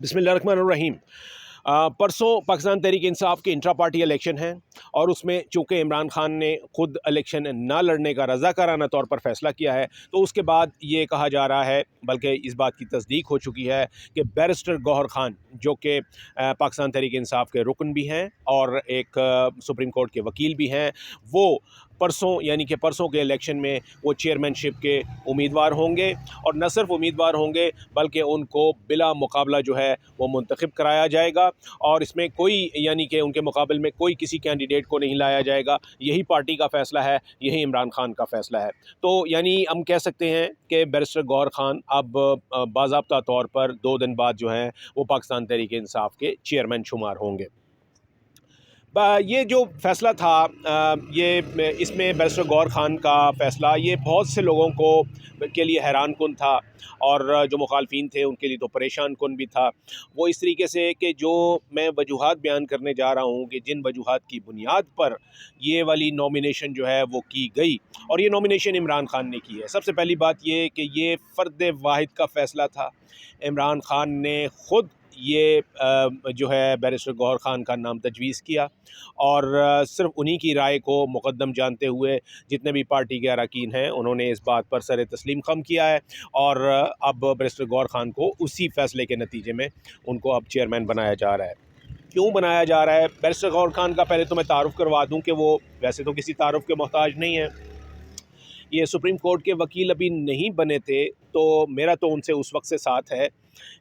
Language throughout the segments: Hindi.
बिस्मिल्लाहिर्रहमानिर्रहीम। परसों पाकिस्तान तहरीक इंसाफ के इंट्रा पार्टी इलेक्शन हैं और उसमें चूँकि इमरान खान ने खुद इलेक्शन ना लड़ने का रज़ाकाराना तौर पर फ़ैसला किया है, तो उसके बाद ये कहा जा रहा है, बल्कि इस बात की तस्दीक हो चुकी है कि बैरिस्टर गौहर खान, जो कि पाकिस्तान तहरीक इंसाफ के रुकन भी हैं और एक सुप्रीम कोर्ट के वकील भी हैं, वो परसों यानी कि परसों के इलेक्शन में वो चेयरमैनशिप के उम्मीदवार होंगे। और न सिर्फ उम्मीदवार होंगे बल्कि उनको बिला मुकाबला जो है वो मुंतखब कराया जाएगा और इसमें कोई यानी कि उनके मुकाबले में कोई किसी कैंडिडेट को नहीं लाया जाएगा। यही पार्टी का फ़ैसला है, यही इमरान खान का फ़ैसला है। तो यानी हम कह सकते हैं कि बैरिस्टर गौहर खान अब बाज़ाब्ता तौर पर 2 दिन बाद जो हैं वो पाकिस्तान तहरीक इंसाफ के चेयरमैन शुमार होंगे। ये जो फ़ैसला था, ये इसमें बैरिस्टर गौहर खान का फ़ैसला ये बहुत से लोगों को के लिए हैरान कुन था और जो मुखालफिन थे उनके लिए तो परेशान कुन भी था। वो इस तरीके से कि जो मैं वजूहात बयान करने जा रहा हूँ कि जिन वजूहात की बुनियाद पर ये वाली नॉमिनेशन जो है वो की गई, और ये नॉमिनेशन इमरान खान ने की है। सबसे पहली बात ये कि ये फ़र्द वाहिद का फ़ैसला था। इमरान खान ने ख़ुद ये जो है बैरिस्टर गौहर खान का नाम तजवीज़ किया और सिर्फ उन्हीं की राय को मुक़द्दम जानते हुए जितने भी पार्टी के अरकान हैं उन्होंने इस बात पर सर तस्लीम ख़म किया है और अब बैरिस्टर गौहर खान को उसी फ़ैसले के नतीजे में उनको अब चेयरमैन बनाया जा रहा है। क्यों बनाया जा रहा है? बैरिस्टर गौहर खान का पहले तो मैं तारुफ़ करवा दूँ कि वो वैसे तो किसी तारुफ़ के मोहताज नहीं है। ये सुप्रीम कोर्ट के वकील अभी नहीं बने थे, तो मेरा तो उनसे उस वक्त से साथ है,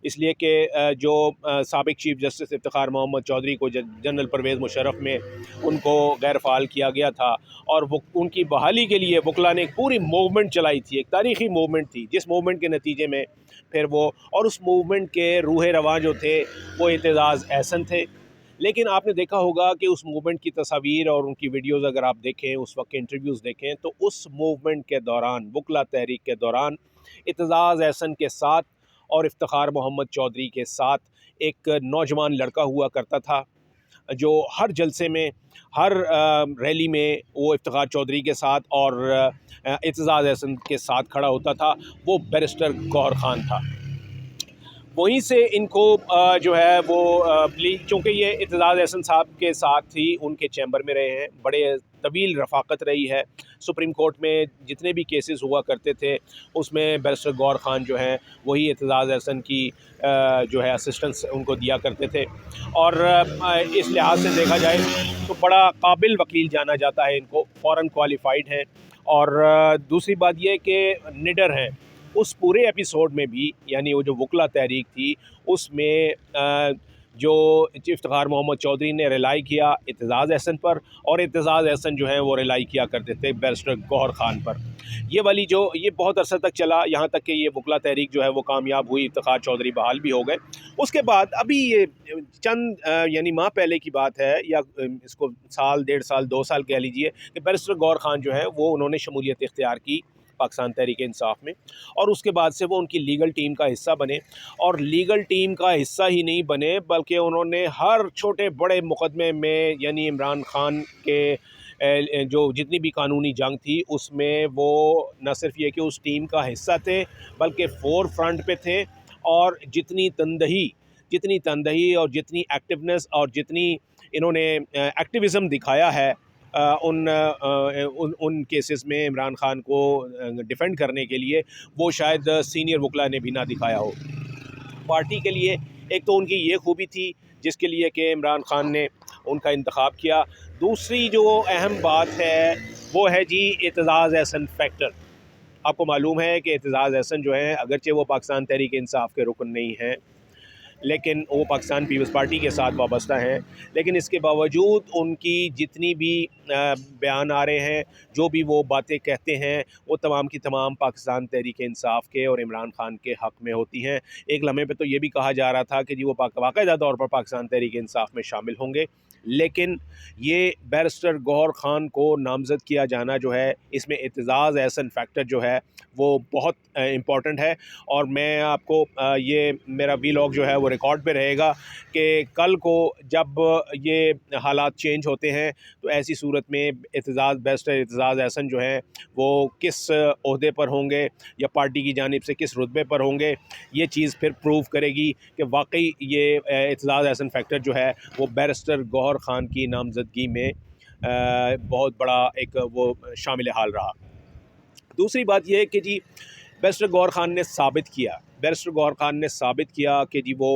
इसलिए कि जो साबिक़ चीफ़ जस्टिस इफ्तिखार मोहम्मद चौधरी को जनरल परवेज़ मुशर्रफ में उनको गैर फ़ाल किया गया था और वो उनकी बहाली के लिए वकला ने एक पूरी मूवमेंट चलाई थी, एक तारीख़ी मूवमेंट थी, जिस मूवमेंट के नतीजे में फिर वो और उस मूवमेंट के रूह रवां जो थे वो एतज़ाज़ एहसन थे। लेकिन आपने देखा होगा कि उस मूवमेंट की तस्वीर और उनकी वीडियोज़ अगर आप देखें, उस वक्त के इंटरव्यूज़ देखें, तो उस मूवमेंट के दौरान, वकला तहरीक के दौरान एतज़ाज़ एहसन के साथ और इफ्तिखार मोहम्मद चौधरी के साथ एक नौजवान लड़का हुआ करता था, जो हर जलसे में, हर रैली में वो इफ्तिखार चौधरी के साथ और एतज़ाज़ एहसन के साथ खड़ा होता था। वो बैरिस्टर गौहर खान था। वहीं से इनको जो है वो चूँकि ये एतज़ाज़ एहसन साहब के साथ ही उनके चैम्बर में रहे हैं, बड़े तवील रफ़ाक़त रही है। सुप्रीम कोर्ट में जितने भी केसेस हुआ करते थे उसमें बैरिस्टर गौहर खान जो हैं वही एतज़ाज़ एहसन की जो है असिस्टेंस उनको दिया करते थे और इस लिहाज से देखा जाए तो बड़ा काबिल वकील जाना जाता है इनको, फ़ौरन क्वालिफ़ाइड हैं और दूसरी बात ये कि निडर हैं। उस पूरे एपिसोड में भी यानी वो जो वकला तहरीक थी उसमें जो इफ्तिखार मोहम्मद चौधरी ने रिलाई किया एतज़ाज़ एहसन पर और एतज़ाज़ एहसन जो है वो रिलाई किया करते थे बैरिस्टर गौहर खान पर। ये बहुत अरसा तक चला, यहाँ तक कि ये वकला तहरीक जो है वो कामयाब हुई, इफ्तिखार चौधरी बहाल भी हो गए। उसके बाद अभी ये चंद यानी माह पहले की बात है या इसको साल, 1.5 साल, 2 साल कह लीजिए कि बैरिस्टर गौहर खान जो है वो उन्होंने शमूलियत इख्तियार की पाकिस्तान तहरीक इंसाफ में और उसके बाद से वो उनकी लीगल टीम का हिस्सा बने और लीगल टीम का हिस्सा ही नहीं बने बल्कि उन्होंने हर छोटे बड़े मुकदमे में यानी इमरान खान के जो जितनी भी कानूनी जंग थी उसमें वो न सिर्फ ये कि उस टीम का हिस्सा थे बल्कि फ़ोर फ्रंट पे थे और जितनी तंदही और जितनी एक्टिवनेस और जितनी इन्होंने एक्टिविज़म दिखाया है उन केसेस में इमरान खान को डिफेंड करने के लिए, वो शायद सीनियर वकला ने भी ना दिखाया हो। पार्टी के लिए एक तो उनकी ये खूबी थी जिसके लिए कि इमरान खान ने उनका इंतखाब किया। दूसरी जो अहम बात है वो है जी एतज़ाज़ एहसन फैक्टर। आपको मालूम है कि एतज़ाज़ एहसन जो है अगरचे वो पाकिस्तान तहरीक इंसाफ के रुकन नहीं हैं, लेकिन वो पाकिस्तान पीपल्स पार्टी के साथ वाबस्ता हैं, लेकिन इसके बावजूद उनकी जितनी भी बयान आ रहे हैं, जो भी वो बातें कहते हैं, वो तमाम की तमाम पाकिस्तान तहरीक इंसाफ के और इमरान खान के हक़ में होती हैं। एक लम्हे पे तो ये भी कहा जा रहा था कि जी वो बाकायदा तौर पर पाकिस्तान तहरीक इंसाफ में शामिल होंगे, लेकिन ये बैरिस्टर गौहर खान को नामज़द किया जाना जो है, इसमें एतज़ाज़ एहसन फैक्टर जो है वो बहुत इम्पॉर्टेंट है और मैं आपको ये मेरा वीलॉग जो है वो रिकॉर्ड पे रहेगा कि कल को जब ये हालात चेंज होते हैं तो ऐसी सूरत में एतजाज़ बैरिस्टर एतजाज़ एहसन जो हैं वो किस ओहदे पर होंगे या पार्टी की जानिब से किस रुतबे पर होंगे, ये चीज़ फिर प्रूव करेगी कि वाकई ये एतजाज़ एहसन फैक्टर जो है वो बैरिस्टर गौहर ख़ान की नामज़दगी में बहुत बड़ा एक वो शामिल हाल रहा। दूसरी बात यह है कि जी बैरिस्टर गौहर ख़ान ने साबित किया, बैरिस्टर गौहर ख़ान ने साबित किया कि जी वो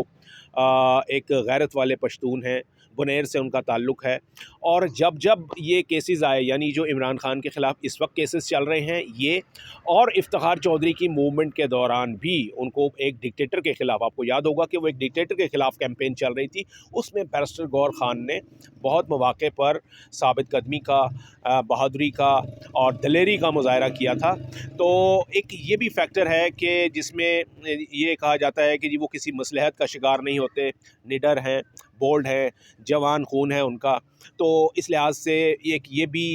एक गैरत वाले पश्तून हैं, बुनेर से उनका ताल्लुक़ है। और जब जब ये केसेस आए, यानी जो इमरान ख़ान के ख़िलाफ़ इस वक्त केसेस चल रहे हैं ये, और इफ्तिखार चौधरी की मूवमेंट के दौरान भी उनको एक डिक्टेटर के ख़िलाफ़, आपको याद होगा कि वो एक डिक्टेटर के ख़िलाफ़ कैंपेन चल रही थी, उसमें बैरिस्टर गौहर ख़ान ने बहुत मौक़े पर साबित कदमी का, बहादुरी का और दलेरी का मुज़ाहरा किया था। तो एक ये भी फैक्टर है कि जिसमें ये कहा जाता है कि जी वो किसी मसलहत का शिकार नहीं होते, निडर हैं, बोल्ड है, जवान खून है उनका। तो इस लिहाज से एक ये भी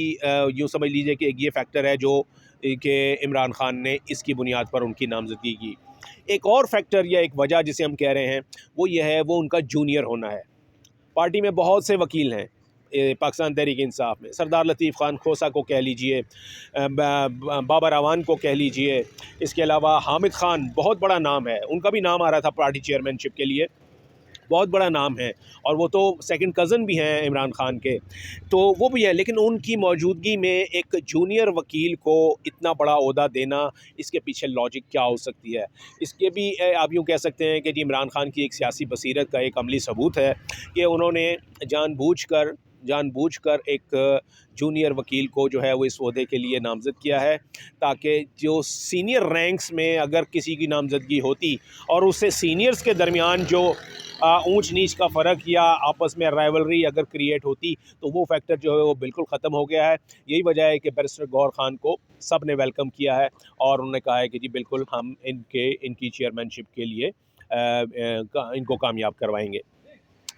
यूँ समझ लीजिए कि एक ये फैक्टर है जो कि इमरान ख़ान ने इसकी बुनियाद पर उनकी नामज़दगी की। एक और फैक्टर या एक वजह जिसे हम कह रहे हैं वो ये है, वो उनका जूनियर होना है। पार्टी में बहुत से वकील हैं पाकिस्तान तहरीक इंसाफ में, सरदार लतीफ़ ख़ान खोसा को कह लीजिए, बाबर अवान को कह लीजिए, इसके अलावा हामिद ख़ान बहुत बड़ा नाम है, उनका भी नाम आ रहा था पार्टी चेयरमैनशिप के लिए, बहुत बड़ा नाम है, और वो तो सेकंड कज़न भी हैं इमरान ख़ान के, तो वो भी है। लेकिन उनकी मौजूदगी में एक जूनियर वकील को इतना बड़ा ओहदा देना, इसके पीछे लॉजिक क्या हो सकती है? इसके भी आप यूँ कह सकते हैं कि जी इमरान ख़ान की एक सियासी बसीरत का एक अमली सबूत है कि उन्होंने जानबूझकर एक जूनियर वकील को जो है वो इस ओहदे के लिए नामज़द किया है, ताकि जो सीनियर रैंक्स में अगर किसी की नामज़दगी होती और उससे सीनियर्स के दरमियान जो ऊंच नीच का फ़र्क या आपस में राइवलरी अगर क्रिएट होती तो वो फैक्टर जो है वो बिल्कुल ख़त्म हो गया है। यही वजह है कि बैरिस्टर गौहर ख़ान को सब ने वेलकम किया है और उन्होंने कहा है कि जी बिल्कुल हम इनकी चेयरमैनशिप के लिए इनको कामयाब करवाएंगे।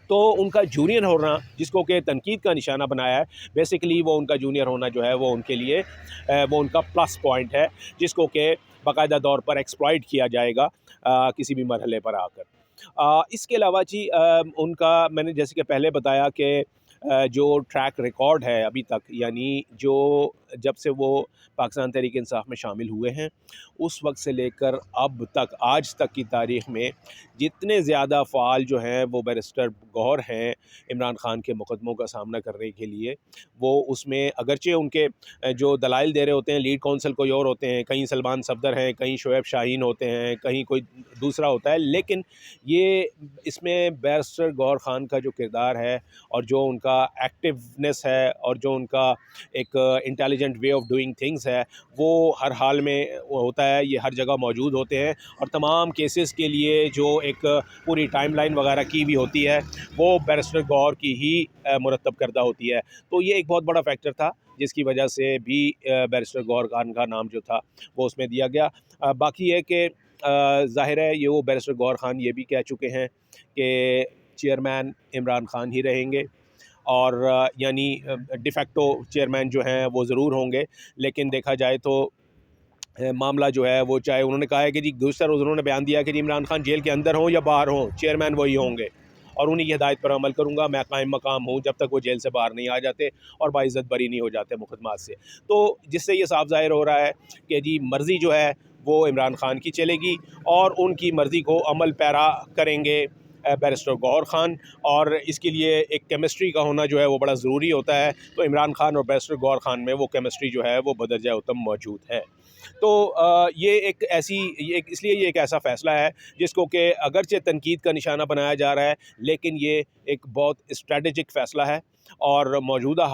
तो उनका जूनियर होना, जिसको कि तनकीद का निशाना बनाया है, बेसिकली वो उनका जूनियर होना जो है वो उनके लिए वो उनका प्लस पॉइंट है, जिसको कि बाकायदा तौर पर एक्सप्लॉइट किया जाएगा किसी भी मरहले पर आकर। इसके अलावा जी उनका मैंने जैसे कि पहले बताया कि जो ट्रैक रिकॉर्ड है अभी तक, यानी जो जब से वो पाकिस्तान तहरीक इंसाफ में शामिल हुए हैं उस वक्त से लेकर अब तक, आज तक की तारीख़ में जितने ज़्यादा फ़ाल जो हैं वो बैरिस्टर गौहर हैं इमरान ख़ान के मुकदमों का सामना करने के लिए, वो उसमें अगरचे उनके जो दलाइल दे रहे होते हैं लीड कौंसल कोई और होते हैं, कहीं सलमान सफदर हैं, कहीं शोएब शाहीन होते हैं, कहीं कोई दूसरा होता है, लेकिन ये इसमें बैरिस्टर गौहर ख़ान का जो किरदार है और जो उनका एक्टिवनेस है और जो उनका एक intelligent way of doing things है, वो हर हाल में वो होता है, ये हर जगह मौजूद होते हैं। और तमाम केसेस के लिए जो एक पूरी टाइमलाइन वगैरह की भी होती है वो बैरिस्टर गौहर की ही मुरतब करदा होती है। तो ये एक बहुत बड़ा फैक्टर था जिसकी वजह से भी बैरिस्टर गौहर खान का नाम जो था वो उसमें दिया गया। बाकी है कि ज़ाहिर है ये वो बैरिस्टर गौहर खान ये भी कह चुके हैं कि चेयरमैन इमरान ख़ान ही रहेंगे, और यानी डिफेक्टो चेयरमैन जो हैं वो ज़रूर होंगे। लेकिन देखा जाए तो मामला जो है वो, चाहे उन्होंने कहा है कि जी गुज़श्ता रोज़ उन्होंने बयान दिया कि जी इमरान ख़ान जेल के अंदर हों या बाहर हों, चेयरमैन वही होंगे और उन्हीं की हिदायत पर अमल करूँगा, मैं कायम मकाम हूँ जब तक वो जेल से बाहर नहीं आ जाते और बाइज़्ज़त बरी नहीं हो जाते मुकदमात से। तो जिससे ये साफ ज़ाहिर हो रहा है कि जी मर्ज़ी जो है वो इमरान ख़ान की चलेगी और उनकी मर्ज़ी को अमल पैरा करेंगे बैरिस्टर गौहर ख़ान, और इसके लिए एक केमिस्ट्री का होना जो है वो बड़ा ज़रूरी होता है। तो इमरान ख़ान और बैरिस्टर गौहर ख़ान में वो केमिस्ट्री जो है वो बदरजा उत्तम मौजूद है। तो ये एक ऐसी इसलिए ये एक ऐसा फ़ैसला है जिसको कि अगरचे तनकीद का निशाना बनाया जा रहा है, लेकिन ये एक बहुत स्ट्रैटेजिक फ़ैसला है। और मौजूदा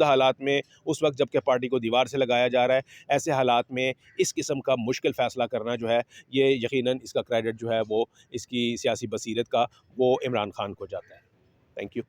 हालात में उस वक्त जबकि पार्टी को दीवार से लगाया जा रहा है, ऐसे हालात में इस किस्म का मुश्किल फ़ैसला करना जो है, ये यकीनन इसका क्रेडिट जो है वो इसकी सियासी बसीरत का वो इमरान ख़ान को जाता है। Thank you.